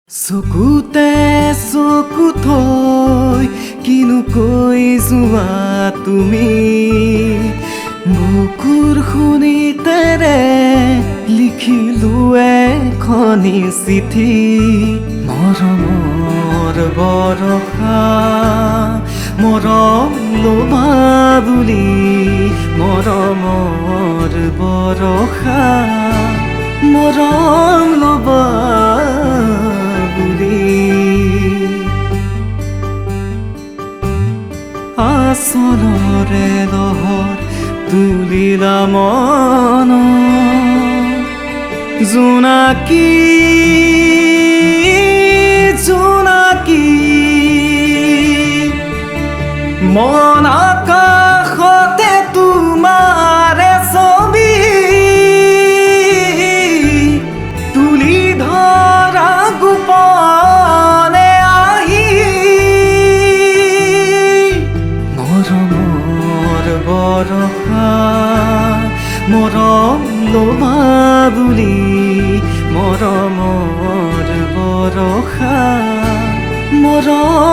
চকুতে চকু থৈ কিনো কৈ যোৱা তুমি বুকুৰ শুনিতেৰে লিখিলো এখনি চিঠি মৰমৰ বৰষা মৰম লবা বুলি মৰমৰ বৰষা মৰম লবা আচলৰে লহৰ তুলিলা মন জোনাকী জোনাকী মন আকাশতে তোমাৰে ছবি তুলি ধৰা গোপনে আহি মৰমৰ বৰষা মৰম লবা বুলি মৰমৰ বৰষা মৰম